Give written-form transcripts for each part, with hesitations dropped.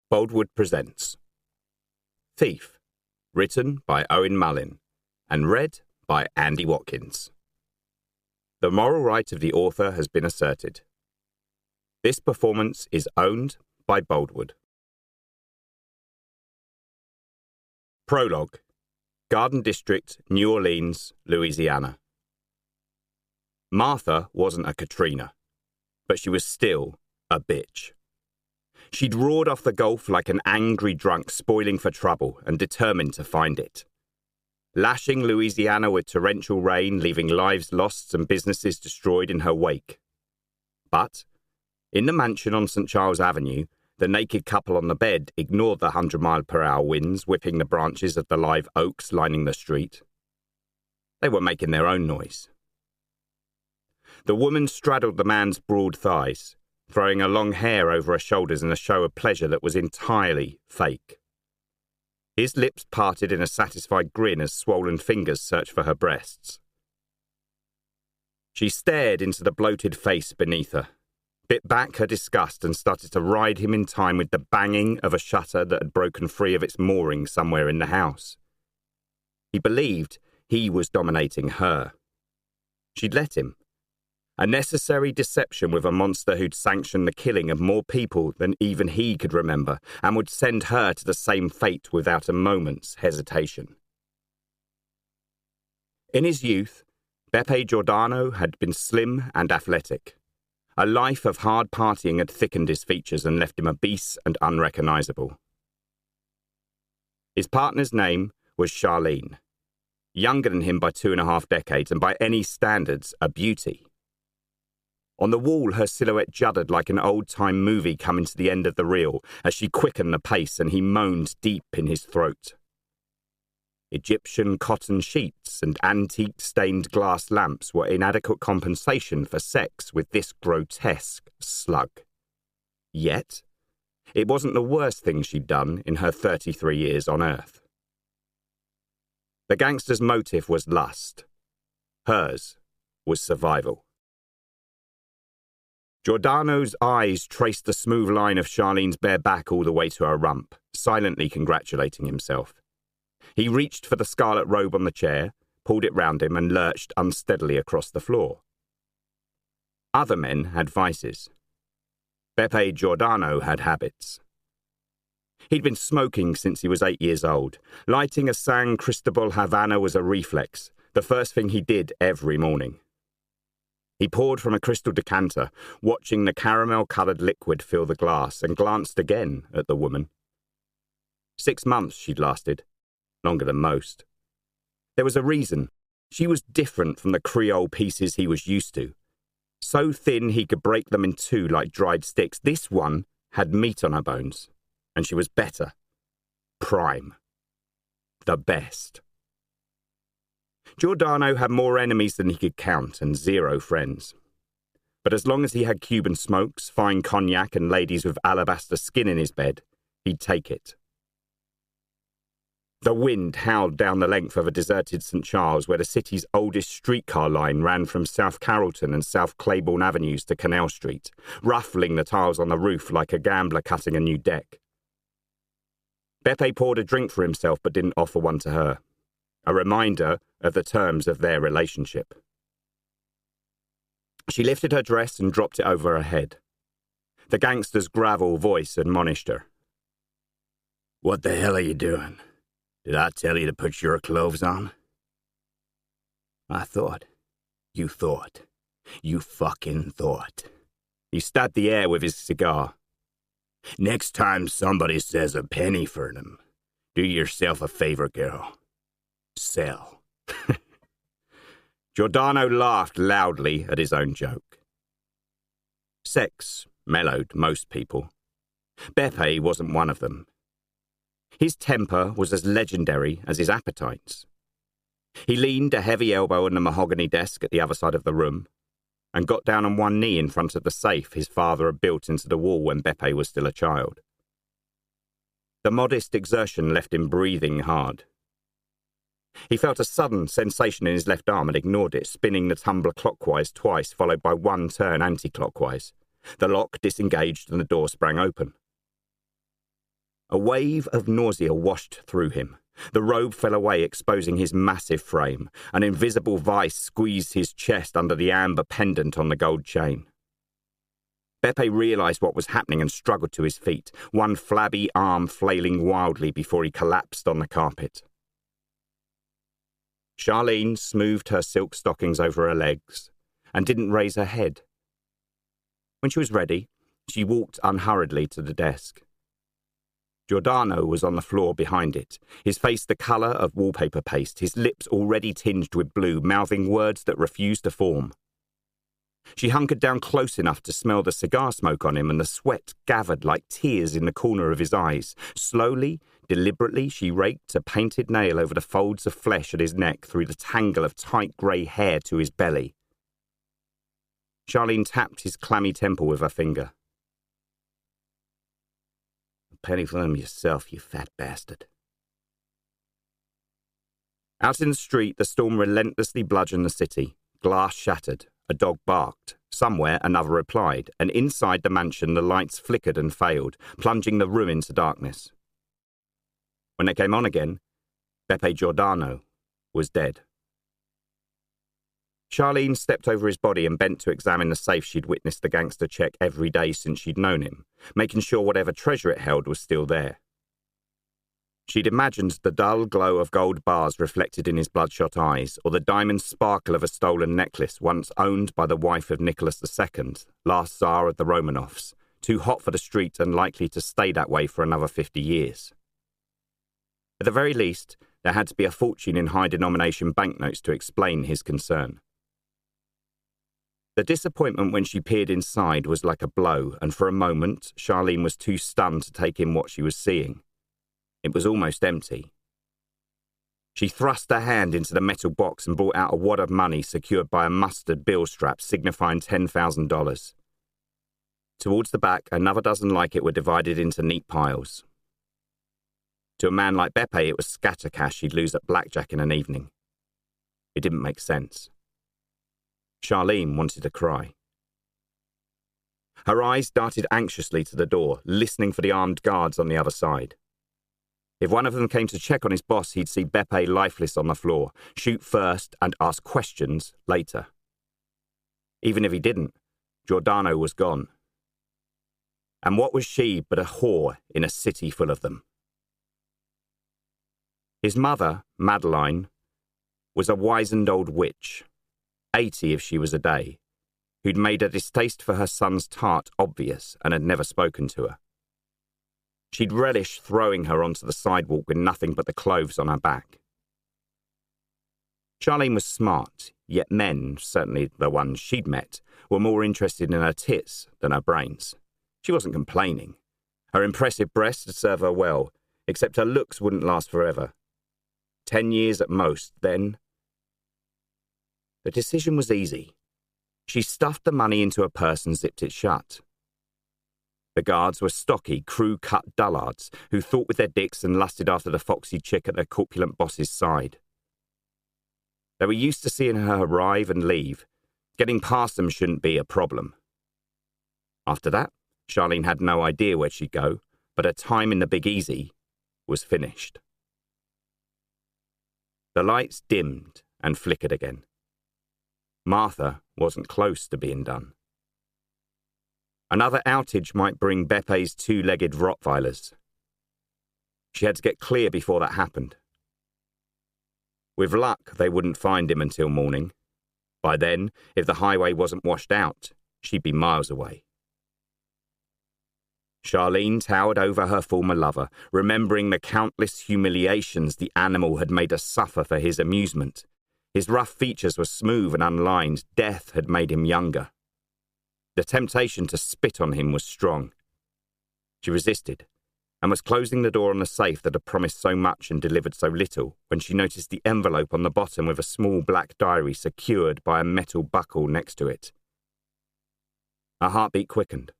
Boldwood presents Thief, written by Owen Mullen and read by Andy Watkins. The moral right of the author has been asserted. This performance is owned by Boldwood. Prologue. Garden District, New Orleans, Louisiana. Martha wasn't a Katrina, but she was still a bitch. She'd roared off the Gulf like an angry drunk spoiling for trouble and determined to find it. Lashing Louisiana with torrential rain, leaving lives lost and businesses destroyed in her wake. But, in the mansion on St. Charles Avenue, the naked couple on the bed ignored the 100-mile-per-hour winds whipping the branches of the live oaks lining the street. They were making their own noise. The woman straddled the man's broad thighs, throwing her long hair over her shoulders in a show of pleasure that was entirely fake. His lips parted in a satisfied grin as swollen fingers searched for her breasts. She stared into the bloated face beneath her, bit back her disgust and started to ride him in time with the banging of a shutter that had broken free of its mooring somewhere in the house. He believed he was dominating her. She'd let him. A necessary deception with a monster who'd sanctioned the killing of more people than even he could remember and would send her to the same fate without a moment's hesitation. In his youth, Beppe Giordano had been slim and athletic. A life of hard partying had thickened his features and left him obese and unrecognizable. His partner's name was Charlene, younger than him by 2.5 decades and by any standards a beauty. On the wall, her silhouette juddered like an old-time movie coming to the end of the reel as she quickened the pace and he moaned deep in his throat. Egyptian cotton sheets and antique stained glass lamps were inadequate compensation for sex with this grotesque slug. Yet, it wasn't the worst thing she'd done in her 33 years on Earth. The gangster's motive was lust. Hers was survival. Giordano's eyes traced the smooth line of Charlene's bare back all the way to her rump, silently congratulating himself. He reached for the scarlet robe on the chair, pulled it round him and lurched unsteadily across the floor. Other men had vices. Beppe Giordano had habits. He'd been smoking since he was 8 years old. Lighting a San Cristobal Havana was a reflex, the first thing he did every morning. He poured from a crystal decanter, watching the caramel-coloured liquid fill the glass, and glanced again at the woman. 6 months she'd lasted, longer than most. There was a reason. She was different from the Creole pieces he was used to. So thin he could break them in two like dried sticks. This one had meat on her bones, and she was better. Prime. The best. Giordano had more enemies than he could count and 0 friends. But as long as he had Cuban smokes, fine cognac and ladies with alabaster skin in his bed, he'd take it. The wind howled down the length of a deserted St. Charles where the city's oldest streetcar line ran from South Carrollton and South Claiborne Avenues to Canal Street, ruffling the tiles on the roof like a gambler cutting a new deck. Beppe poured a drink for himself but didn't offer one to her. A reminder of the terms of their relationship. She lifted her dress and dropped it over her head. The gangster's gravel voice admonished her. "What the hell are you doing? Did I tell you to put your clothes on?" "I thought. You thought. You fucking thought." He stabbed the air with his cigar. "Next time somebody says a penny for them, do yourself a favor, girl. Sell." Giordano laughed loudly at his own joke. Sex mellowed most people. Beppe wasn't one of them. His temper was as legendary as his appetites. He leaned a heavy elbow on the mahogany desk at the other side of the room and got down on one knee in front of the safe his father had built into the wall when Beppe was still a child. The modest exertion left him breathing hard. He felt a sudden sensation in his left arm and ignored it, spinning the tumbler clockwise twice, followed by one turn anti-clockwise. The lock disengaged and the door sprang open. A wave of nausea washed through him. The robe fell away, exposing his massive frame. An invisible vice squeezed his chest under the amber pendant on the gold chain. Beppe realised what was happening and struggled to his feet, one flabby arm flailing wildly before he collapsed on the carpet. Charlene smoothed her silk stockings over her legs and didn't raise her head. When she was ready, she walked unhurriedly to the desk. Giordano was on the floor behind it, his face the colour of wallpaper paste, his lips already tinged with blue, mouthing words that refused to form. She hunkered down close enough to smell the cigar smoke on him, and the sweat gathered like tears in the corner of his eyes. Slowly, deliberately, she raked a painted nail over the folds of flesh at his neck through the tangle of tight grey hair to his belly. Charlene tapped his clammy temple with her finger. "A penny for them yourself, you fat bastard." Out in the street, the storm relentlessly bludgeoned the city. Glass shattered. A dog barked. Somewhere, another replied, and inside the mansion the lights flickered and failed, plunging the room into darkness. When they came on again, Beppe Giordano was dead. Charlene stepped over his body and bent to examine the safe she'd witnessed the gangster check every day since she'd known him, making sure whatever treasure it held was still there. She'd imagined the dull glow of gold bars reflected in his bloodshot eyes, or the diamond sparkle of a stolen necklace once owned by the wife of Nicholas II, last Tsar of the Romanovs, too hot for the street and likely to stay that way for another 50 years. At the very least, there had to be a fortune in high-denomination banknotes to explain his concern. The disappointment when she peered inside was like a blow, and for a moment, Charlene was too stunned to take in what she was seeing. It was almost empty. She thrust her hand into the metal box and brought out a wad of money secured by a mustard bill strap signifying $10,000. Towards the back, another dozen like it were divided into neat piles. To a man like Beppe, it was scatter cash he'd lose at blackjack in an evening. It didn't make sense. Charlene wanted to cry. Her eyes darted anxiously to the door, listening for the armed guards on the other side. If one of them came to check on his boss, he'd see Beppe lifeless on the floor, shoot first and ask questions later. Even if he didn't, Giordano was gone. And what was she but a whore in a city full of them? His mother, Madeline, was a wizened old witch, 80 if she was a day, who'd made a distaste for her son's tart obvious and had never spoken to her. She'd relished throwing her onto the sidewalk with nothing but the clothes on her back. Charlene was smart, yet men, certainly the ones she'd met, were more interested in her tits than her brains. She wasn't complaining. Her impressive breasts had served her well, except her looks wouldn't last forever. 10 years at most, then. The decision was easy. She stuffed the money into her purse and zipped it shut. The guards were stocky, crew-cut dullards who thought with their dicks and lusted after the foxy chick at their corpulent boss's side. They were used to seeing her arrive and leave. Getting past them shouldn't be a problem. After that, Charlene had no idea where she'd go, but her time in the Big Easy was finished. The lights dimmed and flickered again. Martha wasn't close to being done. Another outage might bring Beppe's two-legged Rottweilers. She had to get clear before that happened. With luck, they wouldn't find him until morning. By then, if the highway wasn't washed out, she'd be miles away. Charlene towered over her former lover, remembering the countless humiliations the animal had made her suffer for his amusement. His rough features were smooth and unlined. Death had made him younger. The temptation to spit on him was strong. She resisted, and was closing the door on the safe that had promised so much and delivered so little, when she noticed the envelope on the bottom with a small black diary secured by a metal buckle next to it. Her heartbeat quickened.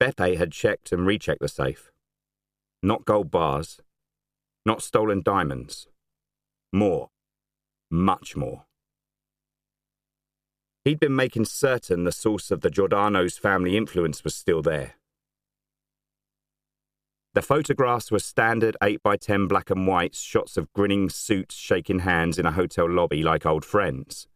Beppe had checked and rechecked the safe. Not gold bars, not stolen diamonds. More, much more. He'd been making certain the source of the Giordano's family influence was still there. The photographs were standard 8x10 black and whites, shots of grinning suits shaking hands in a hotel lobby like old friends.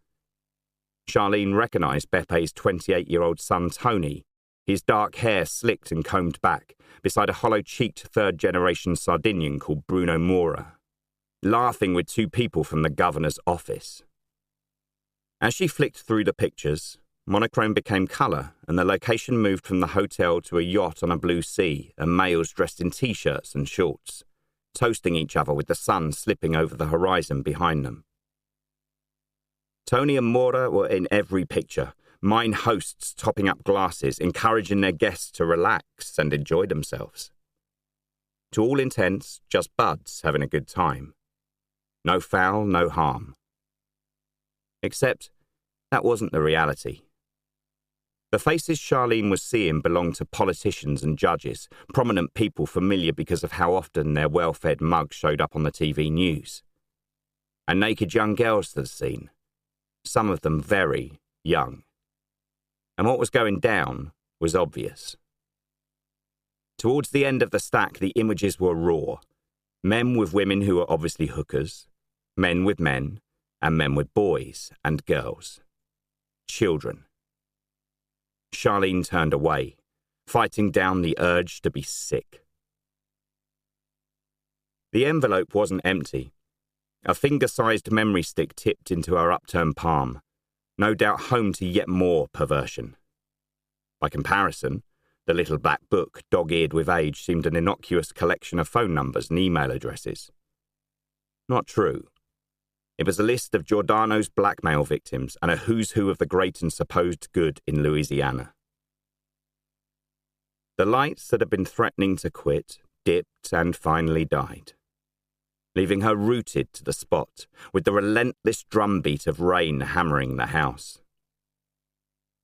Charlene recognised Bepe's 28-year-old son Tony, his dark hair slicked and combed back, beside a hollow-cheeked third-generation Sardinian called Bruno Mora, laughing with two people from the governor's office. As she flicked through the pictures, monochrome became colour, and the location moved from the hotel to a yacht on a blue sea, and males dressed in T-shirts and shorts, toasting each other with the sun slipping over the horizon behind them. Tony and Mora were in every picture, mine hosts topping up glasses, encouraging their guests to relax and enjoy themselves. To all intents, just buds having a good time. No foul, no harm. Except that wasn't the reality. The faces Charlene was seeing belonged to politicians and judges, prominent people familiar because of how often their well-fed mugs showed up on the TV news. And naked young girls to the scene, some of them very young. And what was going down was obvious. Towards the end of the stack, the images were raw. Men with women who were obviously hookers, men with men, and men with boys and girls. Children. Charlene turned away, fighting down the urge to be sick. The envelope wasn't empty. A finger-sized memory stick tipped into her upturned palm, no doubt home to yet more perversion. By comparison, the little black book, dog-eared with age, seemed an innocuous collection of phone numbers and email addresses. Not true. It was a list of Giordano's blackmail victims and a who's who of the great and supposed good in Louisiana. The lights that had been threatening to quit dipped and finally died, leaving her rooted to the spot, with the relentless drumbeat of rain hammering the house.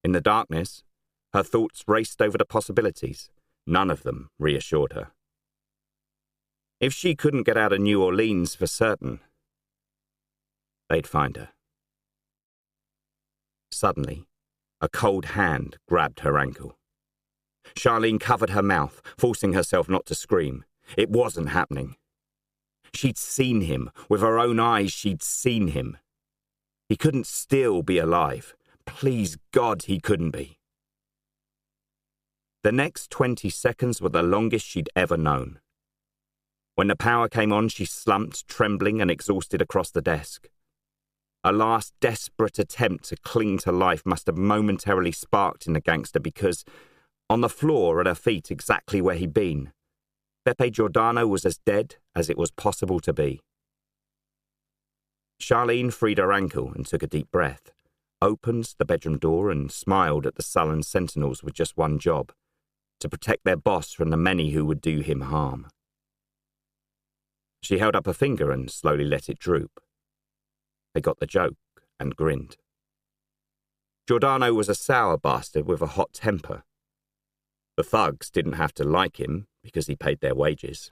In the darkness, her thoughts raced over the possibilities. None of them reassured her. If she couldn't get out of New Orleans for certain, they'd find her. Suddenly, a cold hand grabbed her ankle. Charlene covered her mouth, forcing herself not to scream. It wasn't happening. She'd seen him. With her own eyes, she'd seen him. He couldn't still be alive. Please God, he couldn't be. The next 20 seconds were the longest she'd ever known. When the power came on, she slumped, trembling and exhausted across the desk. A last desperate attempt to cling to life must have momentarily sparked in the gangster because, on the floor at her feet, exactly where he'd been, Bepe Giordano was as dead as it was possible to be. Charlene freed her ankle and took a deep breath, opened the bedroom door and smiled at the sullen sentinels with just one job, to protect their boss from the many who would do him harm. She held up a finger and slowly let it droop. They got the joke and grinned. Giordano was a sour bastard with a hot temper. The thugs didn't have to like him because he paid their wages.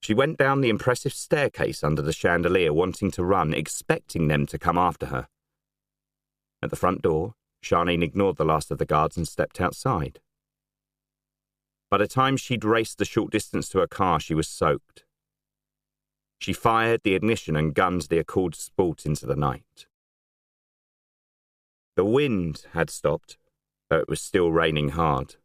She went down the impressive staircase under the chandelier, wanting to run, expecting them to come after her. At the front door, Charlene ignored the last of the guards and stepped outside. By the time she'd raced the short distance to her car, she was soaked. She fired the ignition and gunned the Accord Sport into the night. The wind had stopped, though it was still raining hard.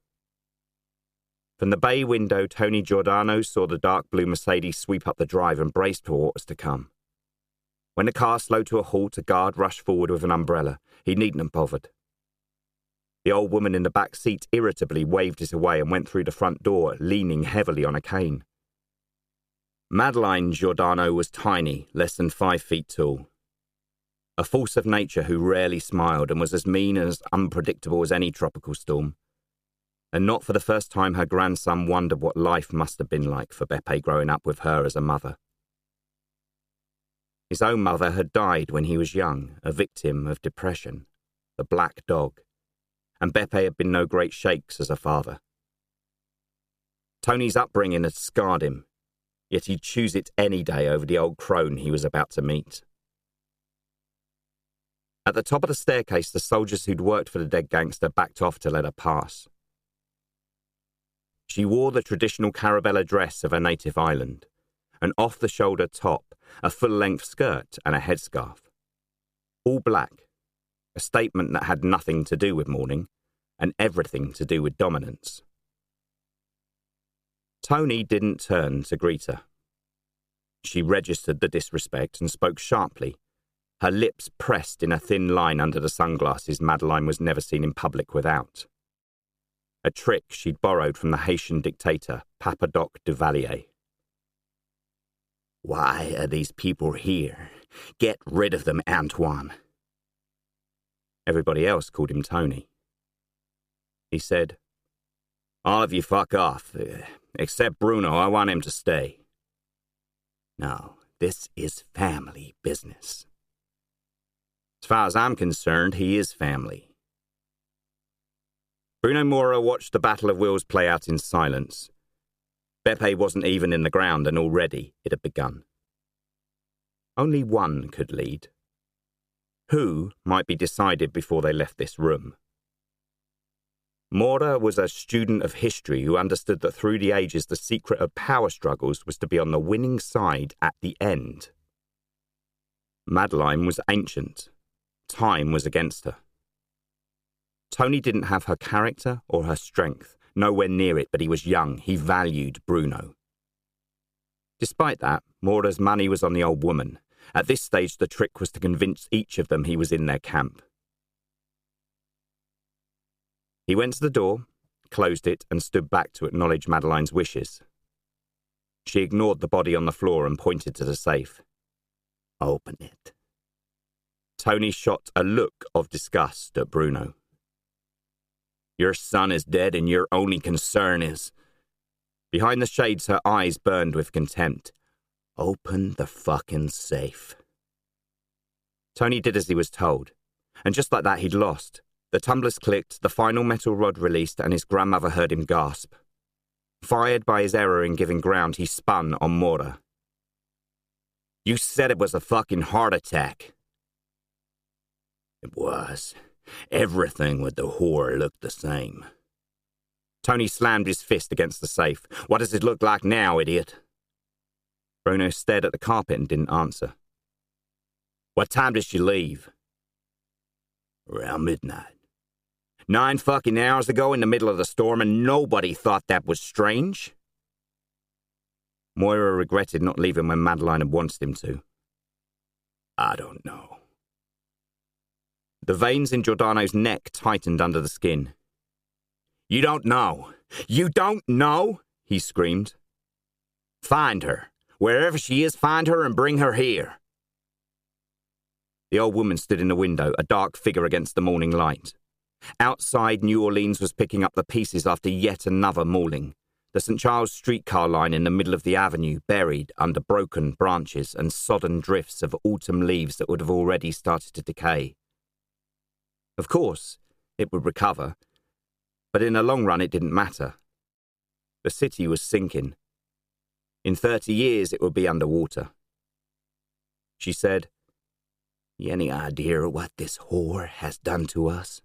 From the bay window, Tony Giordano saw the dark blue Mercedes sweep up the drive and braced for what was to come. When the car slowed to a halt, a guard rushed forward with an umbrella. He needn't have bothered. The old woman in the back seat irritably waved it away and went through the front door, leaning heavily on a cane. Madeline Giordano was tiny, less than 5 feet tall. A force of nature who rarely smiled and was as mean and as unpredictable as any tropical storm. And not for the first time her grandson wondered what life must have been like for Bepe growing up with her as a mother. His own mother had died when he was young, a victim of depression, the black dog, and Bepe had been no great shakes as a father. Tony's upbringing had scarred him, yet he'd choose it any day over the old crone he was about to meet. At the top of the staircase, the soldiers who'd worked for the dead gangster backed off to let her pass. She wore the traditional Carabella dress of her native island, an off-the-shoulder top, a full-length skirt and a headscarf. All black, a statement that had nothing to do with mourning and everything to do with dominance. Tony didn't turn to greet her. She registered the disrespect and spoke sharply, her lips pressed in a thin line under the sunglasses Madeline was never seen in public without. A trick she'd borrowed from the Haitian dictator, Papa Doc Duvalier. "Why are these people here? Get rid of them, Antoine." Everybody else called him Tony. He said, "All of you fuck off, except Bruno. I want him to stay." "No, this is family business." "As far as I'm concerned, he is family." Bruno Mora watched the Battle of Wills play out in silence. Beppe wasn't even in the ground, and already it had begun. Only one could lead. Who might be decided before they left this room. Mora was a student of history who understood that through the ages the secret of power struggles was to be on the winning side at the end. Madeline was ancient. Time was against her. Tony didn't have her character or her strength, nowhere near it, but he was young. He valued Bruno. Despite that, Mora's money was on the old woman. At this stage, the trick was to convince each of them he was in their camp. He went to the door, closed it, and stood back to acknowledge Madeline's wishes. She ignored the body on the floor and pointed to the safe. "Open it." Tony shot a look of disgust at Bruno. "Your son is dead and your only concern is..." Behind the shades, her eyes burned with contempt. "Open the fucking safe." Tony did as he was told, and just like that he'd lost. The tumblers clicked, the final metal rod released, and his grandmother heard him gasp. Fired by his error in giving ground, he spun on Mora. "You said it was a fucking heart attack." "It was. Everything with the whore looked the same." Tony slammed his fist against the safe. "What does it look like now, idiot?" Bruno stared at the carpet and didn't answer. "What time did she leave?" "Around midnight." 9 fucking hours ago in the middle of the storm, and nobody thought that was strange? Moira regretted not leaving when Madeline had wanted him to. "I don't know." The veins in Giordano's neck tightened under the skin. "You don't know? You don't know?" he screamed. "Find her. Wherever she is, find her and bring her here." The old woman stood in the window, a dark figure against the morning light. Outside, New Orleans was picking up the pieces after yet another mauling. The St. Charles streetcar line in the middle of the avenue, buried under broken branches and sodden drifts of autumn leaves that would have already started to decay. Of course, it would recover, but in the long run it didn't matter. The city was sinking. In 30 years it would be underwater. She said, "You any idea what this whore has done to us?"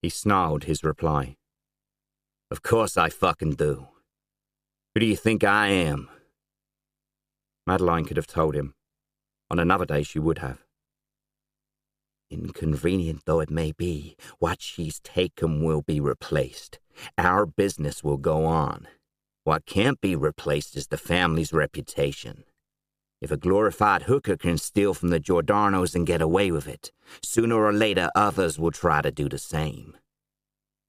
He snarled his reply. "Of course I fucking do. Who do you think I am?" Madeline could have told him. On another day she would have. "Inconvenient though it may be, what she's taken will be replaced. Our business will go on. What can't be replaced is the family's reputation. If a glorified hooker can steal from the Giordanos and get away with it, sooner or later others will try to do the same.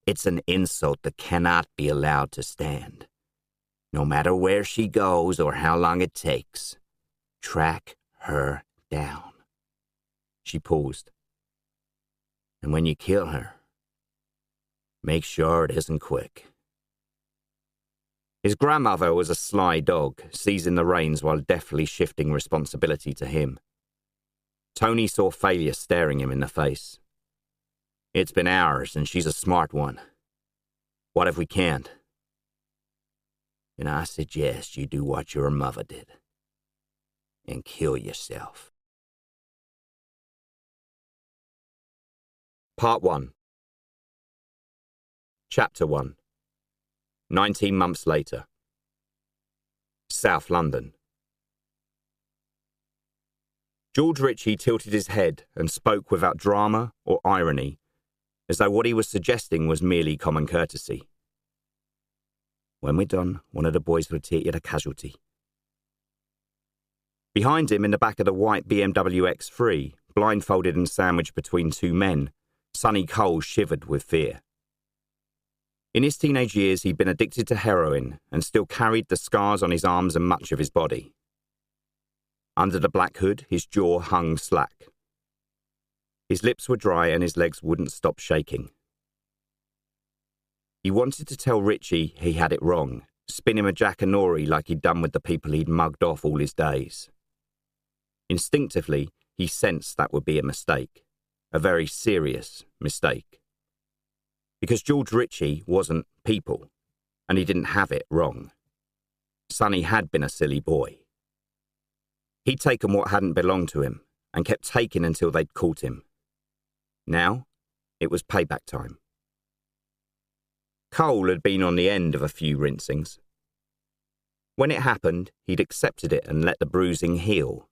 It's an insult that cannot be allowed to stand. No matter where she goes or how long it takes, track her down." She paused. "And when you kill her, make sure it isn't quick." His grandmother was a sly dog, seizing the reins while deftly shifting responsibility to him. Tony saw failure staring him in the face. "It's been hours, and she's a smart one. What if we can't?" "And I suggest you do what your mother did. And kill yourself." Part 1. Chapter 1. 19 months later. South London. George Ritchie tilted his head and spoke without drama or irony, as though what he was suggesting was merely common courtesy. When we're done, one of the boys will take you to casualty. Behind him, in the back of the white BMW X3, blindfolded and sandwiched between two men, Sonny Cole shivered with fear. In his teenage years, he'd been addicted to heroin and still carried the scars on his arms and much of his body. Under the black hood, his jaw hung slack. His lips were dry and his legs wouldn't stop shaking. He wanted to tell Ritchie he had it wrong, spin him a jackanory like he'd done with the people he'd mugged off all his days. Instinctively, he sensed that would be a mistake, a very serious mistake. Because George Ritchie wasn't people, and he didn't have it wrong. Sonny had been a silly boy. He'd taken what hadn't belonged to him, and kept taking until they'd caught him. Now, it was payback time. Cole had been on the end of a few rinsings. When it happened, he'd accepted it and let the bruising heal.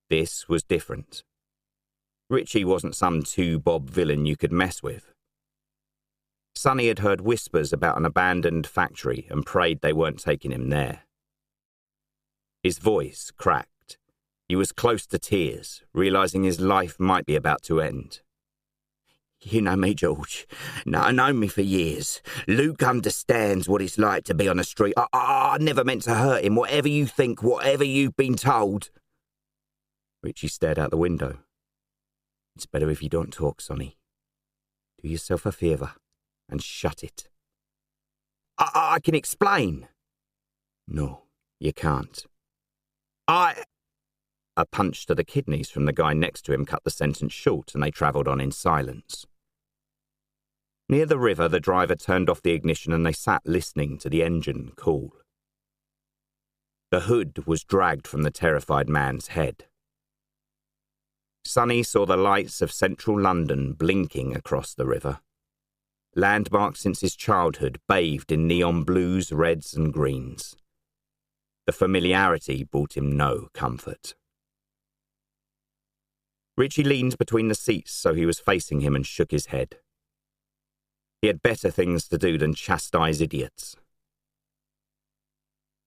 This was different. Ritchie wasn't some two-bob villain you could mess with. Sonny had heard whispers about an abandoned factory and prayed they weren't taking him there. His voice cracked. He was close to tears, realising his life might be about to end. You know me, George. No, known me for years. Luke understands what it's like to be on the street. I never meant to hurt him, whatever you think, whatever you've been told. Ritchie stared out the window. It's better if you don't talk, Sonny. Do yourself a favour and shut it. I can explain. No, you can't. A punch to the kidneys from the guy next to him cut the sentence short, and they travelled on in silence. Near the river, the driver turned off the ignition and they sat listening to the engine cool. The hood was dragged from the terrified man's head. Sonny saw the lights of central London blinking across the river. Landmarks since his childhood, bathed in neon blues, reds and greens. The familiarity brought him no comfort. Ritchie leaned between the seats so he was facing him and shook his head. He had better things to do than chastise idiots.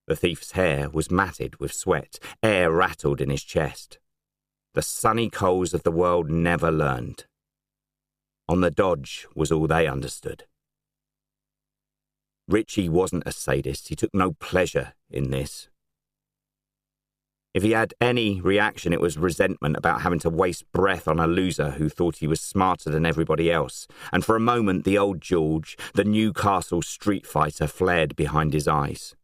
The thief's hair was matted with sweat. Air rattled in his chest. The Sonny Coles of the world never learned. On the dodge was all they understood. Ritchie wasn't a sadist. He took no pleasure in this. If he had any reaction, it was resentment about having to waste breath on a loser who thought he was smarter than everybody else, and for a moment the old George, the Newcastle street fighter, flared behind his eyes.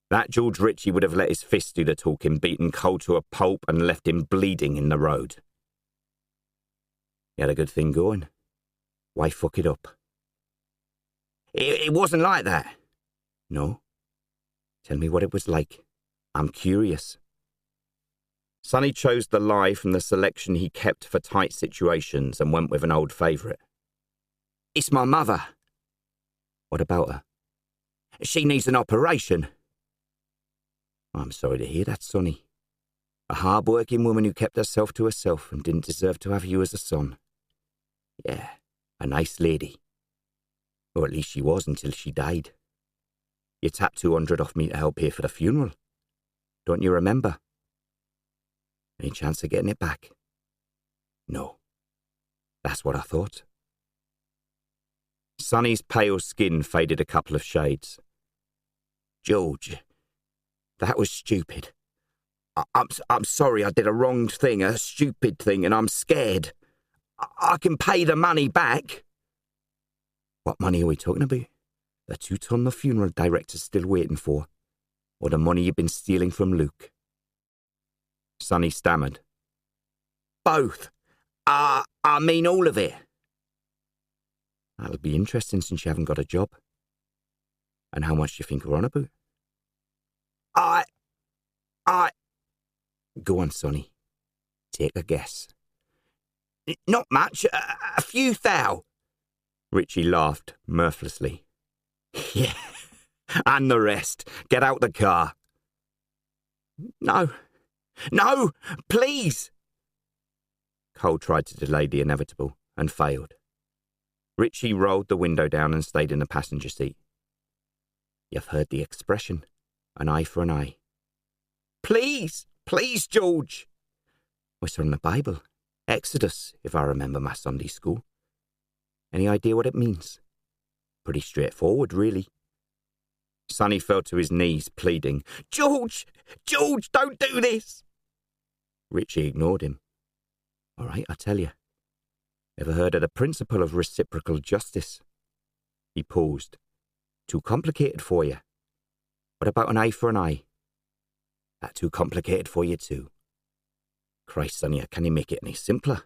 That George Ritchie would have let his fist do the talking, beaten Cole to a pulp and left him bleeding in the road. He had a good thing going. Why fuck it up? It wasn't like that. No? Tell me what it was like. I'm curious. Sonny chose the lie from the selection he kept for tight situations and went with an old favourite. It's my mother. What about her? She needs an operation. I'm sorry to hear that, Sonny. A hard-working woman who kept herself to herself and didn't deserve to have you as a son. Yeah, a nice lady. Or at least she was until she died. You tapped 200 off me to help pay for the funeral. Don't you remember? Any chance of getting it back? No. That's what I thought. Sonny's pale skin faded a couple of shades. George, that was stupid. I'm sorry I did a wrong thing, a stupid thing, and I'm scared. I can pay the money back. What money are we talking about? The 2 ton the funeral director's still waiting for. Or the money you've been stealing from Luke? Sonny stammered. Both. I mean all of it. That'll be interesting since you haven't got a job. And how much do you think we're on about? Go on, Sonny. Take a guess. Not much. A few thou. Ritchie laughed mirthlessly. Yeah, and the rest. Get out the car. No, please. Cole tried to delay the inevitable and failed. Richie rolled the window down and stayed in the passenger seat. You've heard the expression, an eye for an eye. Please, George. It's from the Bible, Exodus, if I remember my Sunday school. Any idea what it means? Pretty straightforward, really. Sonny fell to his knees, pleading, George, don't do this. Richie ignored him. All right, I tell you. Ever heard of the principle of reciprocal justice? He paused. Too complicated for you. What about an eye for an eye? That too complicated for you too. Christ, Sonny, can you make it any simpler?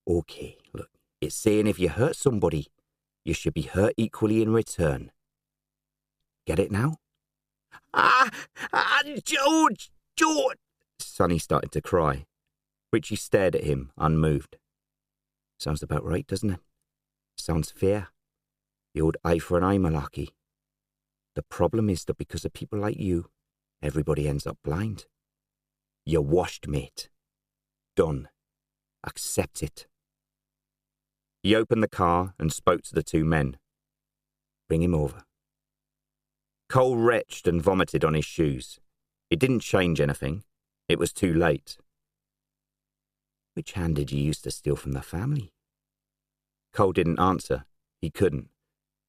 Okay, look, it's saying if you hurt somebody, you should be hurt equally in return. Get it now? George! Sonny started to cry. Richie stared at him, unmoved. Sounds about right, doesn't it? Sounds fair. The old eye for an eye malarkey. The problem is that because of people like you, everybody ends up blind. You're washed, mate. Done. Accept it. He opened the car and spoke to the two men. Bring him over. Cole retched and vomited on his shoes. It didn't change anything. It was too late. Which hand did you use to steal from the family? Cole didn't answer. He couldn't.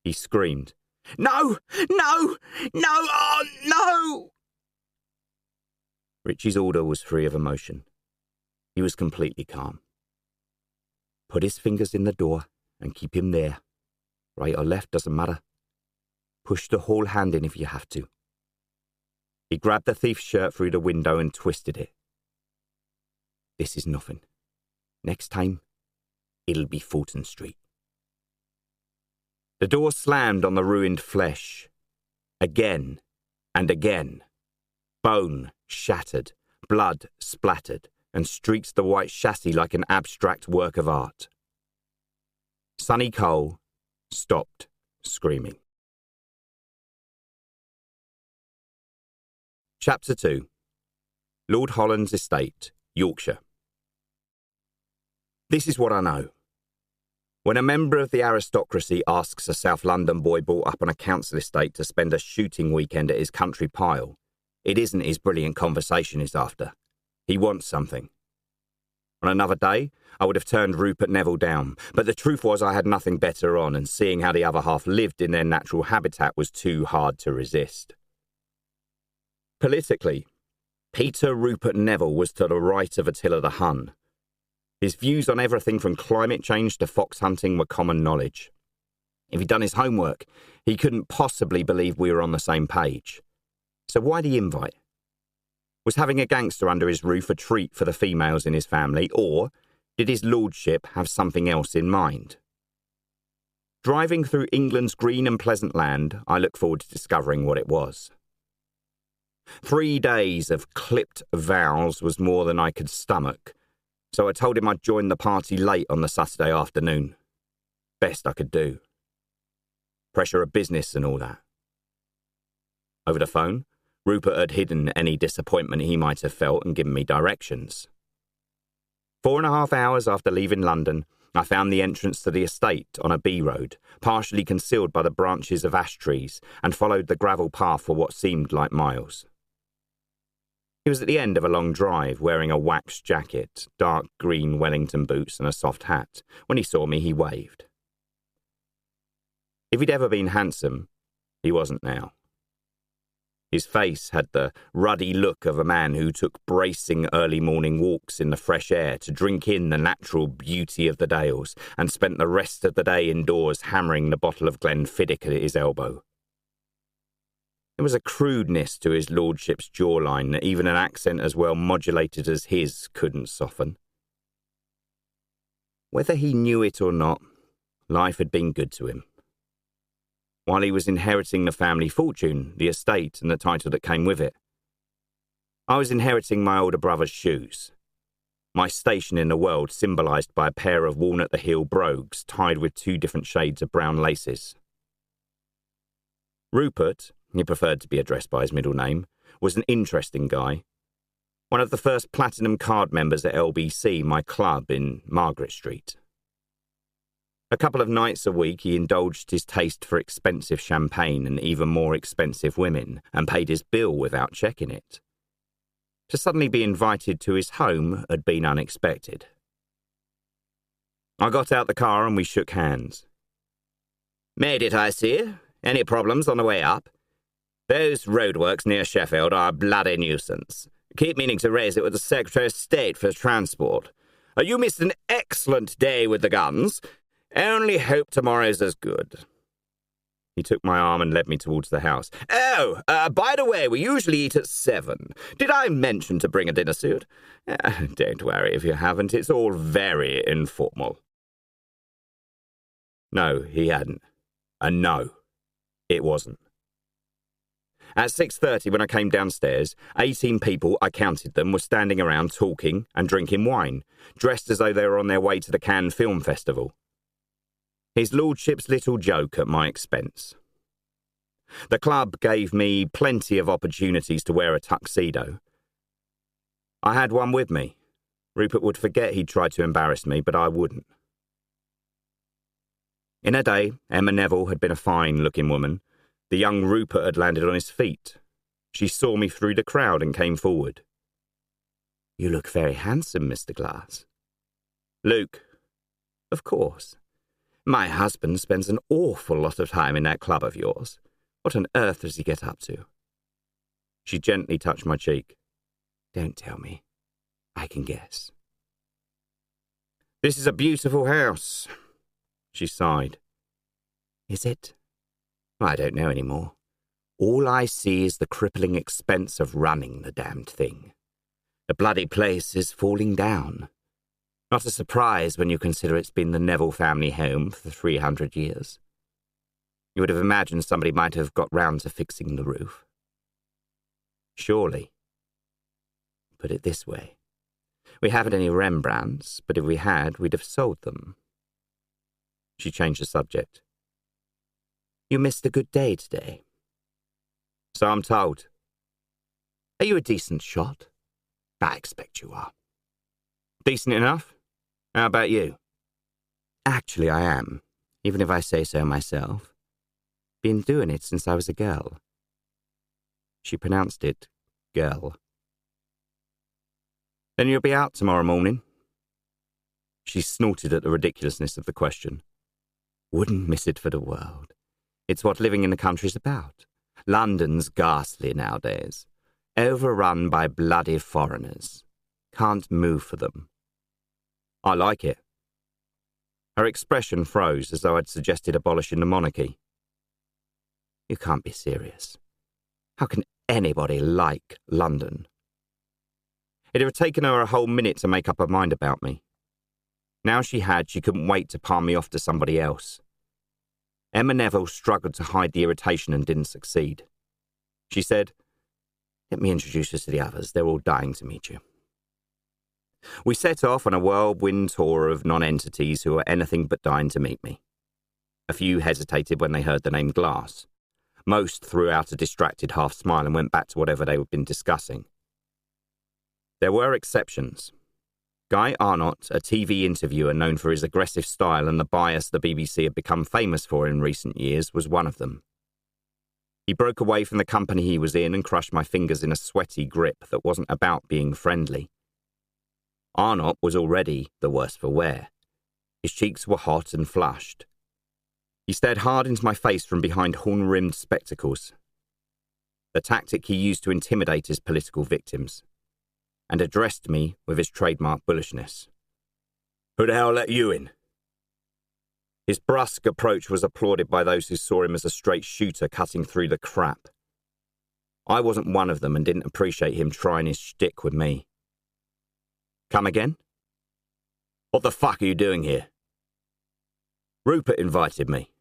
He screamed. No! Oh, no! Richie's order was free of emotion. He was completely calm. Put his fingers in the door and keep him there. Right or left doesn't matter. Push the whole hand in if you have to. He grabbed the thief's shirt through the window and twisted it. This is nothing. Next time, it'll be Fulton Street. The door slammed on the ruined flesh. Again and again. Bone shattered, blood splattered, and streaked the white chassis like an abstract work of art. Sonny Cole stopped screaming. Chapter 2. Lord Holland's Estate, Yorkshire. This is what I know. When a member of the aristocracy asks a South London boy brought up on a council estate to spend a shooting weekend at his country pile, it isn't his brilliant conversation he's after. He wants something. On another day, I would have turned Rupert Neville down, but the truth was I had nothing better on, and seeing how the other half lived in their natural habitat was too hard to resist. Politically, Peter Rupert Neville was to the right of Attila the Hun. His views on everything from climate change to fox hunting were common knowledge. If he'd done his homework, he couldn't possibly believe we were on the same page. So why the invite? Was having a gangster under his roof a treat for the females in his family, or did his lordship have something else in mind? Driving through England's green and pleasant land, I look forward to discovering what it was. 3 days of clipped vows was more than I could stomach, so I told him I'd join the party late on the Saturday afternoon. Best I could do. Pressure of business and all that. Over the phone, Rupert had hidden any disappointment he might have felt and given me directions. 4.5 hours after leaving London, I found the entrance to the estate on a B-road, partially concealed by the branches of ash trees, and followed the gravel path for what seemed like miles. He was at the end of a long drive, wearing a waxed jacket, dark green Wellington boots and a soft hat. When he saw me, he waved. If he'd ever been handsome, he wasn't now. His face had the ruddy look of a man who took bracing early morning walks in the fresh air to drink in the natural beauty of the Dales and spent the rest of the day indoors hammering the bottle of Glenfiddich at his elbow. There was a crudeness to his lordship's jawline that even an accent as well modulated as his couldn't soften. Whether he knew it or not, life had been good to him. While he was inheriting the family fortune, the estate and the title that came with it, I was inheriting my older brother's shoes. My station in the world symbolised by a pair of walnut-the-heel brogues tied with 2 different shades of brown laces. Rupert, he preferred to be addressed by his middle name, was an interesting guy. One of the first platinum card members at LBC, my club in Margaret Street. A couple of nights a week he indulged his taste for expensive champagne and even more expensive women and paid his bill without checking it. To suddenly be invited to his home had been unexpected. I got out the car and we shook hands. "Made it, I see. Any problems on the way up? Those roadworks near Sheffield are a bloody nuisance. Keep meaning to raise it with the Secretary of State for Transport. You missed an excellent day with the guns. Only hope tomorrow's as good." He took my arm and led me towards the house. "Oh, by the way, we usually eat at 7. Did I mention to bring a dinner suit? Don't worry if you haven't. It's all very informal." No, he hadn't. And no, it wasn't. At 6:30, when I came downstairs, 18 people, I counted them, were standing around talking and drinking wine, dressed as though they were on their way to the Cannes Film Festival. His lordship's little joke at my expense. The club gave me plenty of opportunities to wear a tuxedo. I had one with me. Rupert would forget he'd tried to embarrass me, but I wouldn't. In a day, Emma Neville had been a fine-looking woman. The young Rupert had landed on his feet. She saw me through the crowd and came forward. "You look very handsome, Mr. Glass." "Luke." "Of course. My husband spends an awful lot of time in that club of yours. What on earth does he get up to?" She gently touched my cheek. "Don't tell me. I can guess." "This is a beautiful house." She sighed. "Is it? I don't know anymore. All I see is the crippling expense of running the damned thing. The bloody place is falling down. Not a surprise when you consider it's been the Neville family home for 300 years. You would have imagined somebody might have got round to fixing the roof. Surely. Put it this way. We haven't any Rembrandts, but if we had, we'd have sold them." She changed the subject. "You missed a good day today." "So I'm told." "Are you a decent shot?" "I expect you are." "Decent enough? How about you?" "Actually, I am, even if I say so myself. Been doing it since I was a girl." She pronounced it girl. "Then you'll be out tomorrow morning?" She snorted at the ridiculousness of the question. "Wouldn't miss it for the world. It's what living in the country's about. London's ghastly nowadays. Overrun by bloody foreigners. Can't move for them." "I like it." Her expression froze as though I'd suggested abolishing the monarchy. "You can't be serious. How can anybody like London?" It had taken her a whole minute to make up her mind about me. Now she couldn't wait to palm me off to somebody else. Emma Neville struggled to hide the irritation and didn't succeed. She said, "Let me introduce you to the others. They're all dying to meet you." We set off on a whirlwind tour of non-entities who were anything but dying to meet me. A few hesitated when they heard the name Glass. Most threw out a distracted half-smile and went back to whatever they had been discussing. There were exceptions. Guy Arnott, a TV interviewer known for his aggressive style and the bias the BBC had become famous for in recent years, was one of them. He broke away from the company he was in and crushed my fingers in a sweaty grip that wasn't about being friendly. Arnott was already the worse for wear. His cheeks were hot and flushed. He stared hard into my face from behind horn-rimmed spectacles, the tactic he used to intimidate his political victims, and addressed me with his trademark bullishness. "Who the hell let you in?" His brusque approach was applauded by those who saw him as a straight shooter cutting through the crap. I wasn't one of them and didn't appreciate him trying his shtick with me. "Come again?" "What the fuck are you doing here?" "Rupert invited me.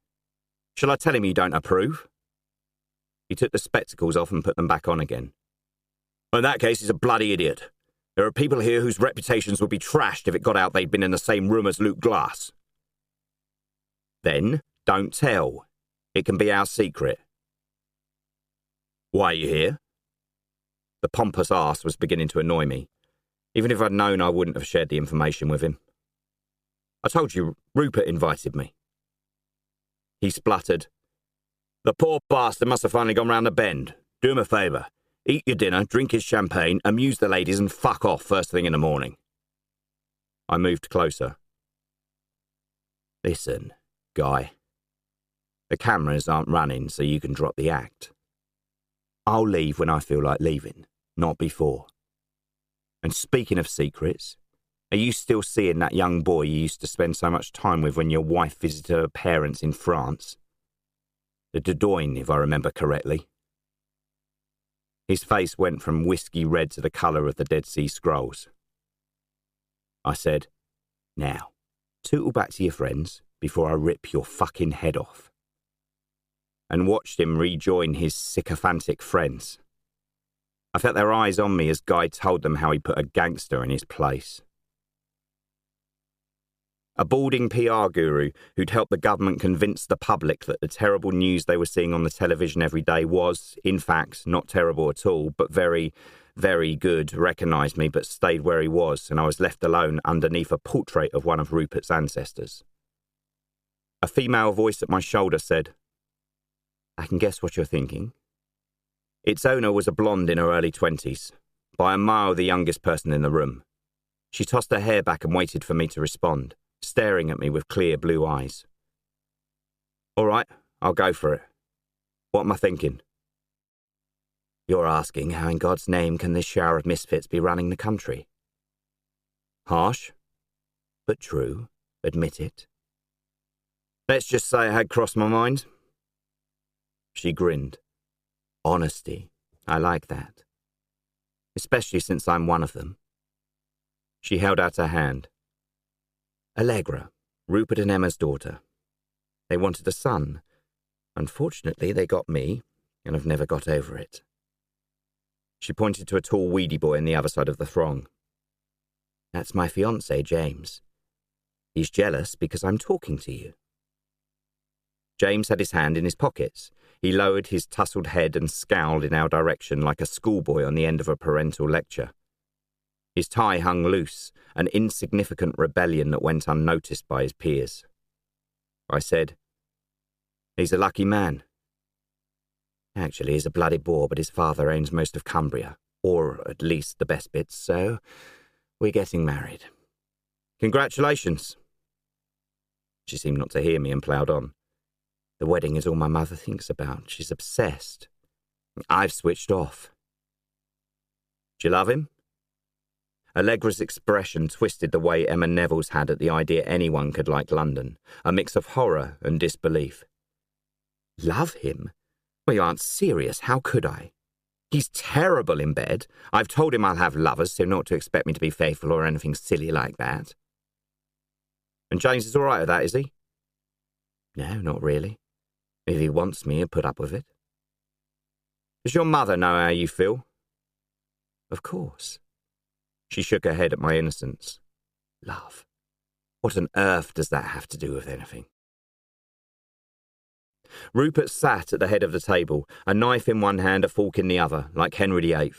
Shall I tell him you don't approve?" He took the spectacles off and put them back on again. "Well, in that case, he's a bloody idiot. There are people here whose reputations would be trashed if it got out they'd been in the same room as Luke Glass." "Then don't tell. It can be our secret." Why are you here? The pompous arse was beginning to annoy me. Even if I'd known, I wouldn't have shared the information with him. I told you, Rupert invited me. He spluttered. The poor bastard must have finally gone round the bend. Do him a favour. Eat your dinner, drink his champagne, amuse the ladies and fuck off first thing in the morning. I moved closer. Listen, Guy. The cameras aren't running, so you can drop the act. I'll leave when I feel like leaving, not before. And speaking of secrets, are you still seeing that young boy you used to spend so much time with when your wife visited her parents in France? The Dordogne, if I remember correctly. His face went from whiskey red to the colour of the Dead Sea Scrolls. I said, now, tootle back to your friends before I rip your fucking head off. And watched him rejoin his sycophantic friends. I felt their eyes on me as Guy told them how he put a gangster in his place. A balding PR guru who'd helped the government convince the public that the terrible news they were seeing on the television every day was, in fact, not terrible at all, but very, very good, recognised me but stayed where he was, and I was left alone underneath a portrait of one of Rupert's ancestors. A female voice at my shoulder said, I can guess what you're thinking. Its owner was a blonde in her early 20s, by a mile the youngest person in the room. She tossed her hair back and waited for me to respond, staring at me with clear blue eyes. All right, I'll go for it. What am I thinking? You're asking how in God's name can this shower of misfits be running the country? Harsh, but true, admit it. Let's just say it had crossed my mind. She grinned. Honesty, I like that. Especially since I'm one of them. She held out her hand. Allegra, Rupert and Emma's daughter. They wanted a son. Unfortunately, they got me, and have never got over it. She pointed to a tall, weedy boy on the other side of the throng. That's my fiancé, James. He's jealous because I'm talking to you. James had his hand in his pockets. He lowered his tousled head and scowled in our direction like a schoolboy on the end of a parental lecture. His tie hung loose, an insignificant rebellion that went unnoticed by his peers. I said, He's a lucky man. Actually, he's a bloody bore, but his father owns most of Cumbria, or at least the best bits, so we're getting married. Congratulations. She seemed not to hear me and ploughed on. The wedding is all my mother thinks about. She's obsessed. I've switched off. Do you love him? Allegra's expression twisted the way Emma Neville's had at the idea anyone could like London, a mix of horror and disbelief. Love him? Well, you aren't serious. How could I? He's terrible in bed. I've told him I'll have lovers, so not to expect me to be faithful or anything silly like that. And James is all right with that, is he? No, not really. If he wants me, he'll put up with it. Does your mother know how you feel? Of course. She shook her head at my innocence. Love. What on earth does that have to do with anything? Rupert sat at the head of the table, a knife in one hand, a fork in the other, like Henry VIII.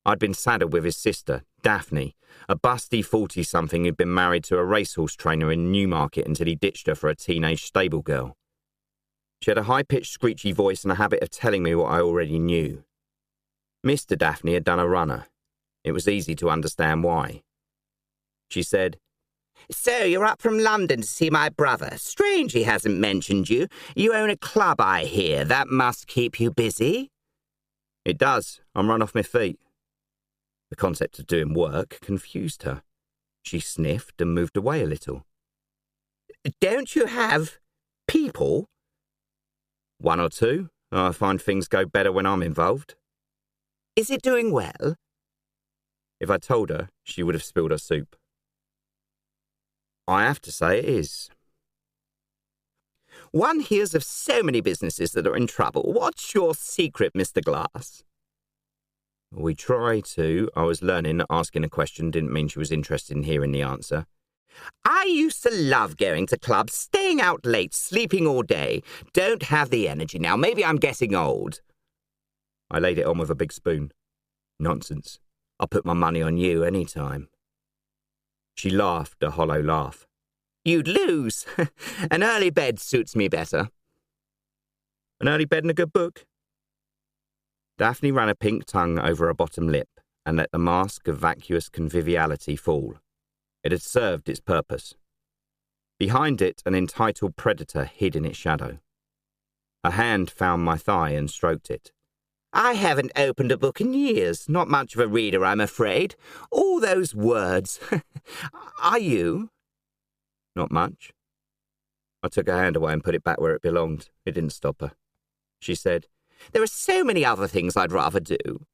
I'd been saddled with his sister, Daphne, a busty 40-something who'd been married to a racehorse trainer in Newmarket until he ditched her for a teenage stable girl. She had a high-pitched, screechy voice and a habit of telling me what I already knew. Mr. Daphne had done a runner. It was easy to understand why. She said, So you're up from London to see my brother. Strange he hasn't mentioned you. You own a club, I hear. That must keep you busy. It does. I'm run off my feet. The concept of doing work confused her. She sniffed and moved away a little. Don't you have people? One or two. I find things go better when I'm involved. Is it doing well? If I told her, she would have spilled her soup. I have to say it is. One hears of so many businesses that are in trouble. What's your secret, Mr. Glass? We try to. I was learning that asking a question didn't mean she was interested in hearing the answer. I used to love going to clubs, staying out late, sleeping all day. Don't have the energy now. Maybe I'm getting old. I laid it on with a big spoon. Nonsense. I'll put my money on you any time. She laughed a hollow laugh. You'd lose. An early bed suits me better. An early bed and a good book? Daphne ran a pink tongue over her bottom lip and let the mask of vacuous conviviality fall. It had served its purpose. Behind it, an entitled predator hid in its shadow. A hand found my thigh and stroked it. I haven't opened a book in years. Not much of a reader, I'm afraid. All those words. Are you? Not much. I took her hand away and put it back where it belonged. It didn't stop her. She said, There are so many other things I'd rather do.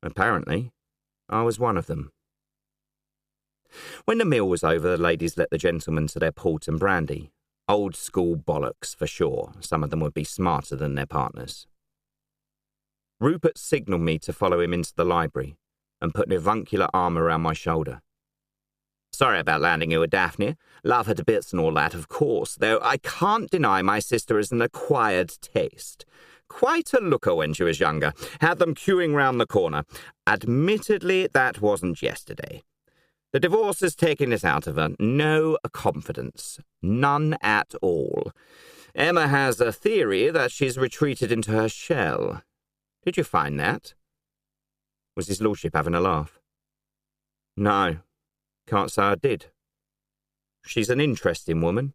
Apparently, I was one of them. When the meal was over, the ladies let the gentlemen to their port and brandy. Old school bollocks, for sure. Some of them would be smarter than their partners. Rupert signalled me to follow him into the library and put an avuncular arm around my shoulder. Sorry about landing you with Daphne. Love her to bits and all that, of course, though I can't deny my sister is an acquired taste. Quite a looker when she was younger. Had them queuing round the corner. Admittedly, that wasn't yesterday. The divorce has taken it out of her. No confidence. None at all. Emma has a theory that she's retreated into her shell. Did you find that? Was his lordship having a laugh? No, can't say I did. She's an interesting woman.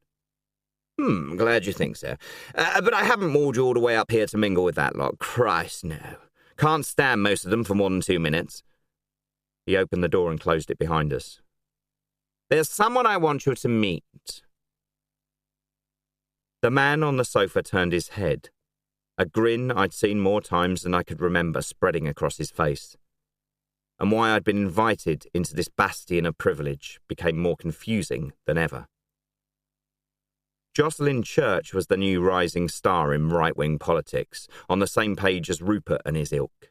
Glad you think so. But I haven't mauled you all the way up here to mingle with that lot. Christ, no. Can't stand most of them for more than 2 minutes. He opened the door and closed it behind us. There's someone I want you to meet. The man on the sofa turned his head. A grin I'd seen more times than I could remember spreading across his face. And why I'd been invited into this bastion of privilege became more confusing than ever. Jocelyn Church was the new rising star in right-wing politics, on the same page as Rupert and his ilk.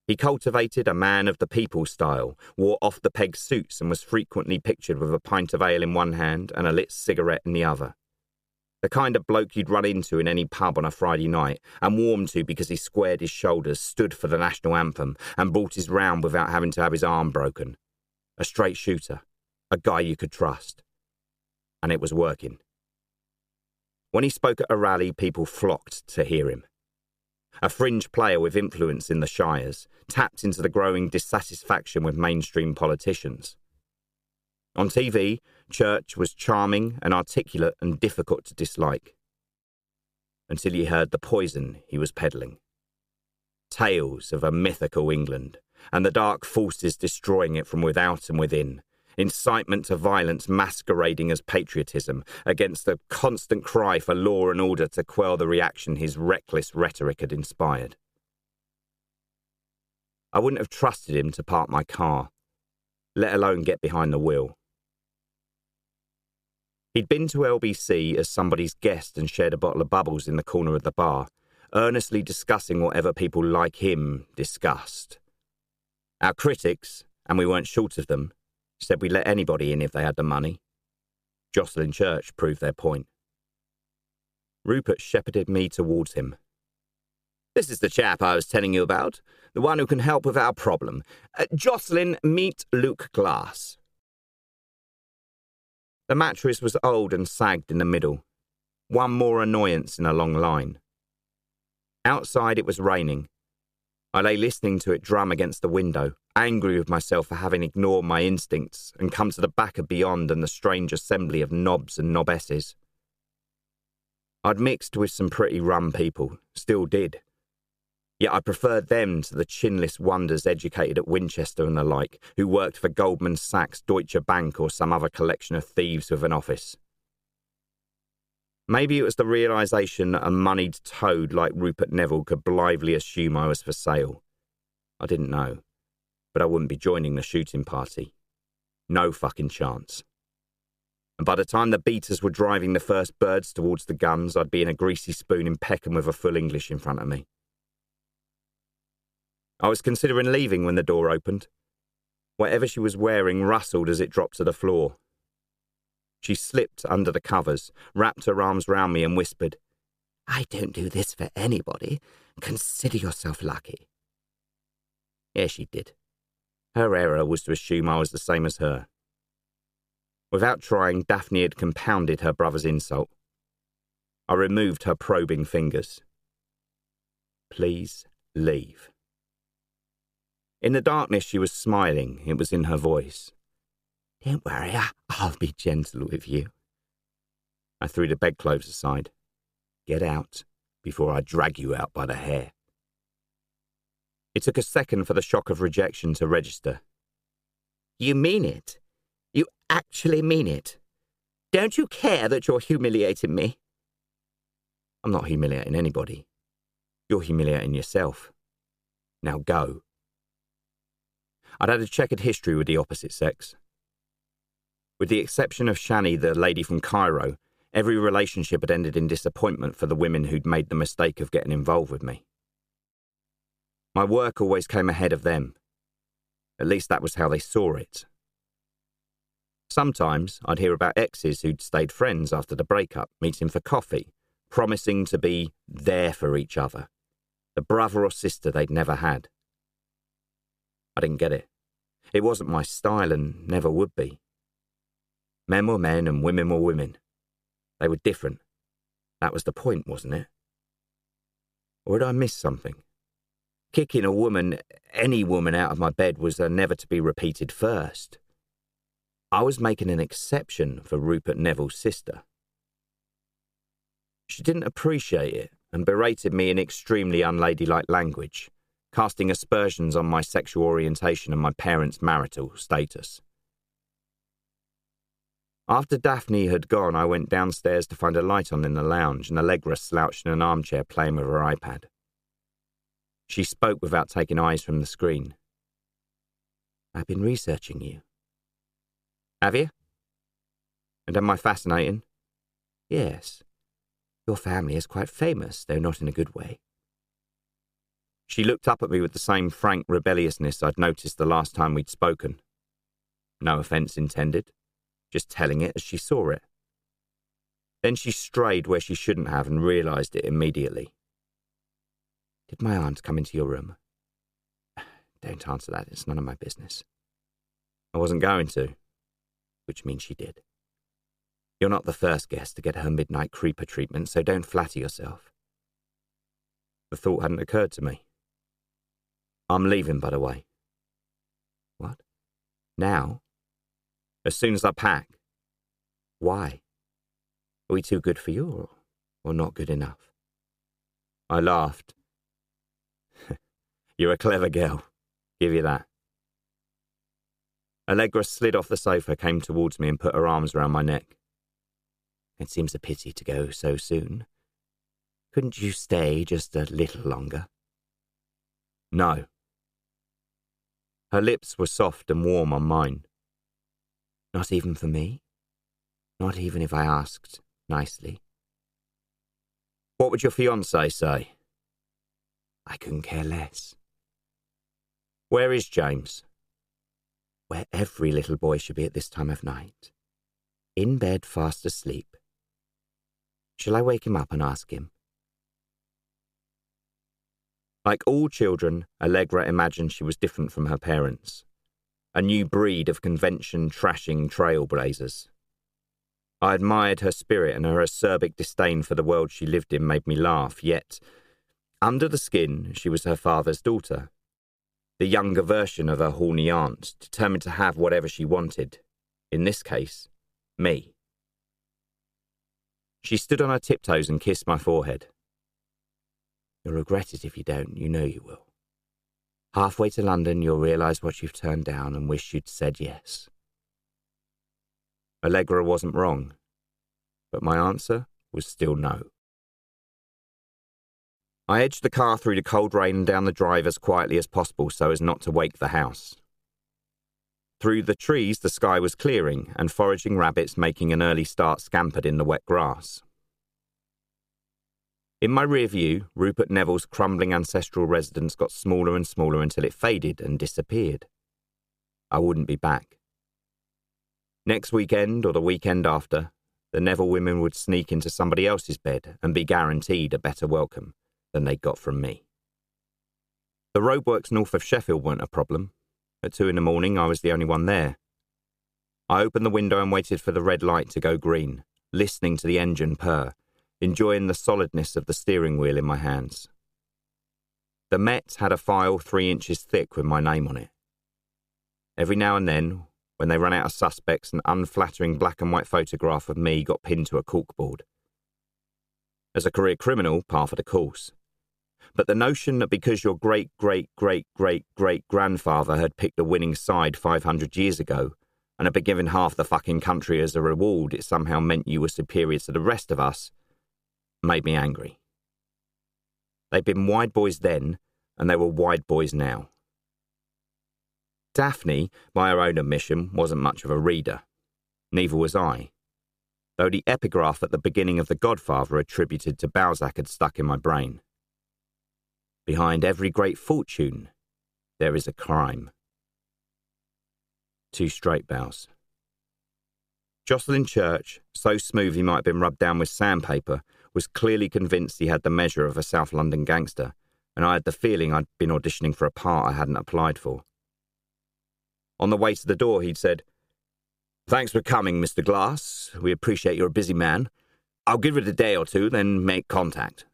He cultivated a man of the people style, wore off-the-peg suits and was frequently pictured with a pint of ale in one hand and a lit cigarette in the other. The kind of bloke you'd run into in any pub on a Friday night and warm to because he squared his shoulders, stood for the national anthem and brought his round without having to have his arm broken. A straight shooter. A guy you could trust. And it was working. When he spoke at a rally, people flocked to hear him. A fringe player with influence in the shires, tapped into the growing dissatisfaction with mainstream politicians. On TV, Church was charming and articulate and difficult to dislike. Until you heard the poison he was peddling. Tales of a mythical England, and the dark forces destroying it from without and within. Incitement to violence masquerading as patriotism against the constant cry for law and order to quell the reaction his reckless rhetoric had inspired. I wouldn't have trusted him to park my car, let alone get behind the wheel. He'd been to LBC as somebody's guest and shared a bottle of bubbles in the corner of the bar, earnestly discussing whatever people like him discussed. Our critics, and we weren't short of them, said we'd let anybody in if they had the money. Jocelyn Church proved their point. Rupert shepherded me towards him. This is the chap I was telling you about, the one who can help with our problem. Jocelyn, meet Luke Glass. The mattress was old and sagged in the middle, one more annoyance in a long line. Outside it was raining. I lay listening to it drum against the window, angry with myself for having ignored my instincts and come to the back of beyond and the strange assembly of knobs and knobesses. I'd mixed with some pretty rum people, still did. Yet I preferred them to the chinless wonders educated at Winchester and the like, who worked for Goldman Sachs, Deutsche Bank or some other collection of thieves with an office. Maybe it was the realisation that a moneyed toad like Rupert Neville could blithely assume I was for sale. I didn't know, but I wouldn't be joining the shooting party. No fucking chance. And by the time the beaters were driving the first birds towards the guns, I'd be in a greasy spoon in Peckham with a full English in front of me. I was considering leaving when the door opened. Whatever she was wearing rustled as it dropped to the floor. She slipped under the covers, wrapped her arms round me and whispered, I don't do this for anybody. Consider yourself lucky. Yes, she did. Her error was to assume I was the same as her. Without trying, Daphne had compounded her brother's insult. I removed her probing fingers. Please leave. In the darkness, she was smiling. It was in her voice. Don't worry, I'll be gentle with you. I threw the bedclothes aside. Get out before I drag you out by the hair. It took a second for the shock of rejection to register. You mean it? You actually mean it? Don't you care that you're humiliating me? I'm not humiliating anybody. You're humiliating yourself. Now go. I'd had a checkered history with the opposite sex. With the exception of Shani, the lady from Cairo, every relationship had ended in disappointment for the women who'd made the mistake of getting involved with me. My work always came ahead of them. At least that was how they saw it. Sometimes I'd hear about exes who'd stayed friends after the breakup, meeting for coffee, promising to be there for each other, the brother or sister they'd never had. I didn't get it. It wasn't my style and never would be. Men were men and women were women. They were different. That was the point, wasn't it? Or had I missed something? Kicking a woman, any woman, out of my bed was a never-to-be-repeated first. I was making an exception for Rupert Neville's sister. She didn't appreciate it and berated me in extremely unladylike language, casting aspersions on my sexual orientation and my parents' marital status. After Daphne had gone, I went downstairs to find a light on in the lounge and Allegra slouched in an armchair playing with her iPad. She spoke without taking eyes from the screen. I've been researching you. Have you? And am I fascinating? Yes. Your family is quite famous, though not in a good way. She looked up at me with the same frank rebelliousness I'd noticed the last time we'd spoken. No offence intended, just telling it as she saw it. Then she strayed where she shouldn't have and realised it immediately. Did my aunt come into your room? Don't answer that, it's none of my business. I wasn't going to, which means she did. You're not the first guest to get her midnight creeper treatment, so don't flatter yourself. The thought hadn't occurred to me. I'm leaving, by the way. What? Now? As soon as I pack. Why? Are we too good for you, or not good enough? I laughed. You're a clever girl. Give you that. Allegra slid off the sofa, came towards me and put her arms around my neck. It seems a pity to go so soon. Couldn't you stay just a little longer? No. Her lips were soft and warm on mine. Not even for me? Not even if I asked nicely? What would your fiancé say? I couldn't care less. Where is James? Where every little boy should be at this time of night. In bed, fast asleep. Shall I wake him up and ask him? Like all children, Allegra imagined she was different from her parents. A new breed of convention-trashing trailblazers. I admired her spirit, and her acerbic disdain for the world she lived in made me laugh, yet, under the skin, she was her father's daughter. The younger version of her horny aunt, determined to have whatever she wanted. In this case, me. She stood on her tiptoes and kissed my forehead. You'll regret it if you don't, you know you will. Halfway to London, you'll realise what you've turned down and wish you'd said yes. Allegra wasn't wrong, but my answer was still no. I edged the car through the cold rain and down the drive as quietly as possible so as not to wake the house. Through the trees, the sky was clearing, and foraging rabbits making an early start scampered in the wet grass. In my rear view, Rupert Neville's crumbling ancestral residence got smaller and smaller until it faded and disappeared. I wouldn't be back. Next weekend or the weekend after, the Neville women would sneak into somebody else's bed and be guaranteed a better welcome than they got from me. The roadworks north of Sheffield weren't a problem. At 2 a.m, I was the only one there. I opened the window and waited for the red light to go green, listening to the engine purr, enjoying the solidness of the steering wheel in my hands. The Met had a file 3 inches thick with my name on it. Every now and then, when they ran out of suspects, an unflattering black and white photograph of me got pinned to a corkboard. As a career criminal, par for the course. But the notion that because your great-great-great-great-great-grandfather had picked the winning side 500 years ago and had been given half the fucking country as a reward, it somehow meant you were superior to the rest of us, made me angry. They'd been wide boys then, and they were wide boys now. Daphne, by her own admission, wasn't much of a reader. Neither was I, though the epigraph at the beginning of The Godfather attributed to Balzac had stuck in my brain. Behind every great fortune, there is a crime. 2 straight bows. Jocelyn Church, so smooth he might have been rubbed down with sandpaper, was clearly convinced he had the measure of a South London gangster, and I had the feeling I'd been auditioning for a part I hadn't applied for. On the way to the door, he'd said, "Thanks for coming, Mr. Glass. We appreciate you're a busy man. I'll give it a day or two, then make contact."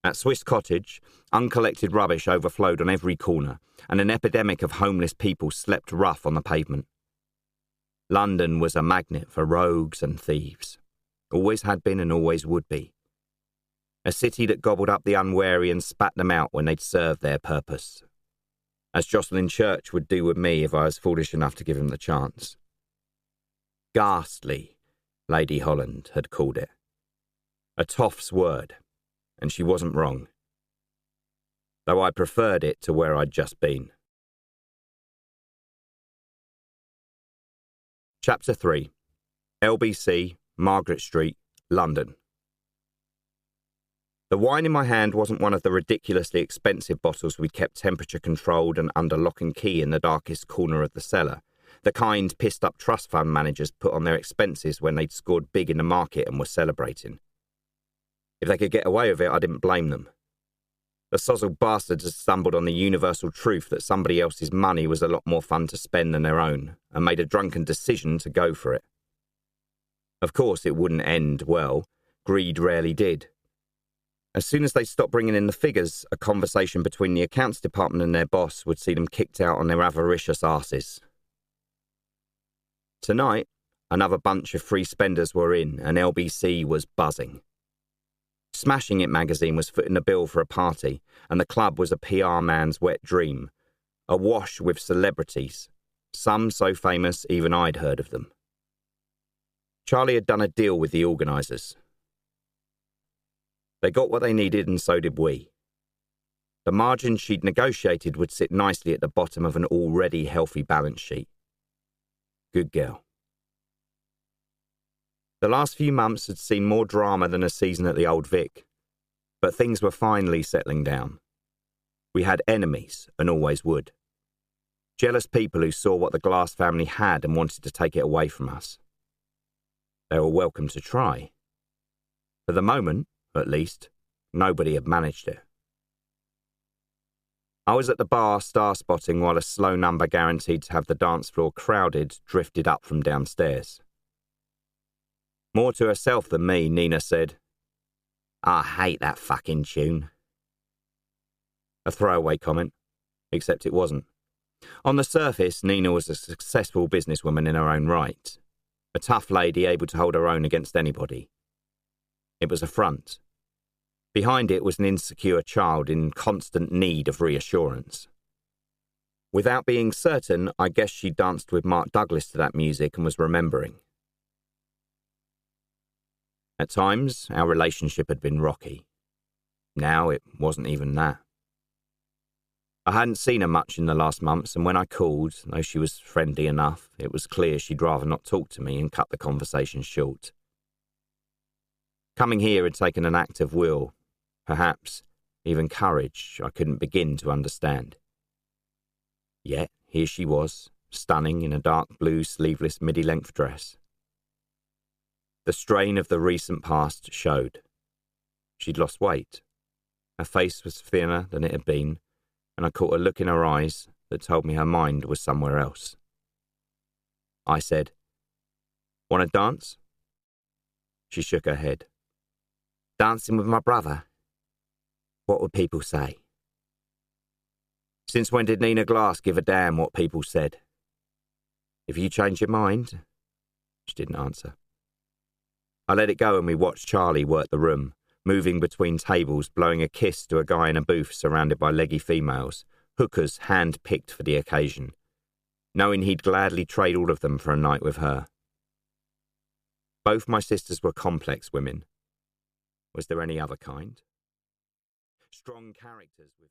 At Swiss Cottage, uncollected rubbish overflowed on every corner, and an epidemic of homeless people slept rough on the pavement. London was a magnet for rogues and thieves. Always had been and always would be. A city that gobbled up the unwary and spat them out when they'd served their purpose. As Jocelyn Church would do with me if I was foolish enough to give him the chance. Ghastly, Lady Holland had called it. A toff's word, and she wasn't wrong. Though I preferred it to where I'd just been. Chapter 3. LBC, Margaret Street, London. The wine in my hand wasn't one of the ridiculously expensive bottles we'd kept temperature-controlled and under lock and key in the darkest corner of the cellar, the kind pissed-up trust fund managers put on their expenses when they'd scored big in the market and were celebrating. If they could get away with it, I didn't blame them. The sozzled bastards had stumbled on the universal truth that somebody else's money was a lot more fun to spend than their own, and made a drunken decision to go for it. Of course, it wouldn't end well. Greed rarely did. As soon as they stopped bringing in the figures, a conversation between the accounts department and their boss would see them kicked out on their avaricious arses. Tonight, another bunch of free spenders were in, and LBC was buzzing. Smashing It magazine was footing the bill for a party, and the club was a PR man's wet dream, awash with celebrities, some so famous even I'd heard of them. Charley had done a deal with the organisers. They got what they needed, and so did we. The margin she'd negotiated would sit nicely at the bottom of an already healthy balance sheet. Good girl. The last few months had seen more drama than a season at the Old Vic, but things were finally settling down. We had enemies, and always would. Jealous people who saw what the Glass family had and wanted to take it away from us. They were welcome to try. For the moment, at least, nobody had managed it. I was at the bar star-spotting while a slow number guaranteed to have the dance floor crowded drifted up from downstairs. More to herself than me, Nina said, "I hate that fucking tune." A throwaway comment, except it wasn't. On the surface, Nina was a successful businesswoman in her own right. A tough lady able to hold her own against anybody. It was a front. Behind it was an insecure child in constant need of reassurance. Without being certain, I guessed she danced with Mark Douglas to that music and was remembering. At times, our relationship had been rocky. Now it wasn't even that. I hadn't seen her much in the last months, and when I called, though she was friendly enough, it was clear she'd rather not talk to me and cut the conversation short. Coming here had taken an act of will, perhaps even courage I couldn't begin to understand. Yet here she was, stunning in a dark blue sleeveless midi-length dress, The strain of the recent past showed. She'd lost weight. Her face was thinner than it had been, and I caught a look in her eyes that told me her mind was somewhere else. I said, "Want to dance?" She shook her head. "Dancing with my brother? What would people say?" Since when did Nina Glass give a damn what people said? If you change your mind? She didn't answer. I let it go and we watched Charley work the room, moving between tables, blowing a kiss to a guy in a booth surrounded by leggy females, hookers hand-picked for the occasion, knowing he'd gladly trade all of them for a night with her. Both my sisters were complex women. Was there any other kind? Strong characters with